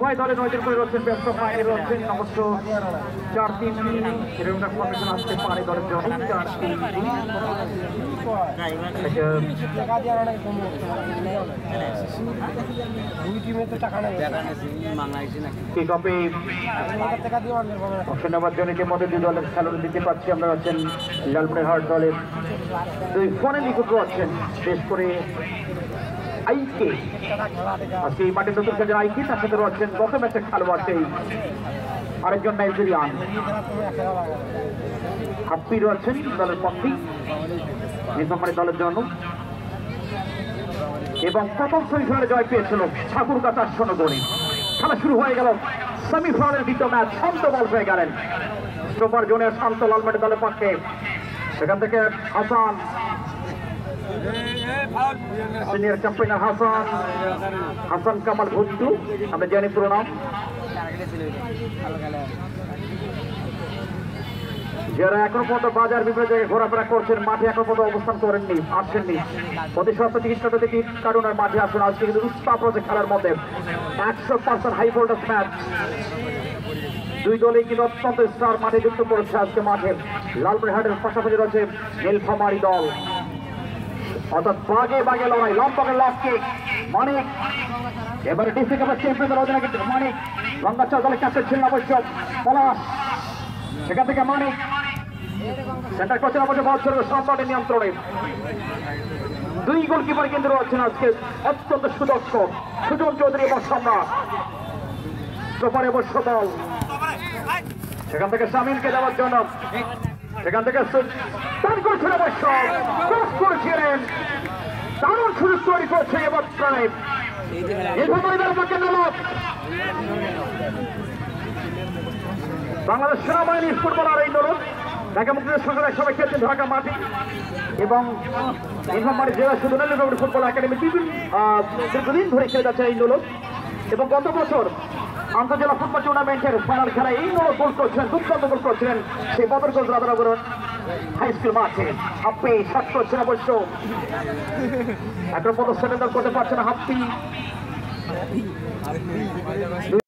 উভয় দলে 9 জন করে রয়েছেন, ব্যস্ত বাইরে রয়েছেন অবশ্য 4-3 এরকম একটা ফরমেশন আসতে পারে দলের জন্য। 4-3 ধন্যবাদ জন্য ইতিমধ্যে দুই দলের খেলোয়াড় দিতে পারছি আমরা। আছেন লালমনিরহাট দলের দুই ফোনে নিখুঁত আছেন, বিশেষ করে আইকে আজকে এই মাঠে নতুন খেলেন আইকে, তার সাথে রয়েছেন গত ম্যাচের খেলোয়াড় সেই আরেকজন নাইজেরিয়ান হাপ্পি রয়েছেন দলের পক্ষে নিজামবাড়ি দলের জন্য। এবং প্রথম সেমিফাইনালে জয় পেয়েছিল ঠাকুরগাঁও সোনাগড়ি। খেলা শুরু হয়ে গেল, সেমিফাইনালের দ্বিতীয় ম্যাচ। শান্ত বল পেয়ে গেলেন সুপার জুনিয়র শান্ত লালমাটি দলের পক্ষে। সেখান থেকে হাসান, সিনিয়র চ্যাম্পিয়ন হাসান কামাল ভুট্টু, আমরা জানি পুরো নাম, যারা এখনো পর্যন্ত বাজার বিভিন্ন জায়গায় ঘোরাফেরা করছেন, মাঠে এখনো পর্যন্ত অবস্থান করেননি, আসছেননি, অতি সত্য টিকিট কাটাতে কারণ মাঠে আসুন। আজকে কিন্তু উত্তাপ রয়েছে খেলার মধ্যে, 100% হাই ভোল্টেজ ম্যাচ। দুই দলে কিন্তু অত্যন্ত স্টার মাঠে যুক্ত করেছে আজকে মাঠে। লালমনিরহাটের পাশাপাশি রয়েছে নীলফামারী দল, অর্থাৎ বাগে বাগে লড়াই। লম্বাকে লক কিক মানিক, এবারে ডিসি কাপের চ্যাম্পিয়নদের অধিনায়ক মানিক, গঙ্গাচর দলের ক্যাপ্টেন ছিলেন অবশ্য পলাশ। সেখান থেকে মানিক সেন্টার কোচের অবশ্য বল ছিল সম্রাটের নিয়ন্ত্রণে। দুই গোলকিপার কিন্তু রয়েছেন আজকে অত্যন্ত সুদক্ষ, সুজন চৌধুরী এবং সম্রাট। সোপারে অবশ্য দল সেখান থেকে শামিমকে দেওয়ার জন্য, সেখান থেকে টান করছেন অবশ্য, ক্রস করেছিলেন, দারুণ সুযোগ তৈরি করছে এবার প্রায় বাংলাদেশ সেনাবাহিনীর ফুটবলার এই দল ঢাকা মুক্তিযুদ্ধের সঙ্গে একসময় খেলছেন ঢাকা মাটি এবং নীলফামারী জেলা শুধু নীলফামারী ফুটবল একাডেমি দীর্ঘদিন ধরে খেলে যাচ্ছে এই দল। এবং গত বছর আন্তর্জেলা ফুটবল টুর্নামেন্টের ফাইনাল খেলায় এই দল গোল করছিলেন, দুর্দান্ত গোল করছিলেন সেই বদর গোল রাধানগর হাই স্কুল মাঠে। হাপ্পি শট করছেন অবশ্য, এখন পর্যন্ত সেটেল করতে পারছেন হাপ্পি।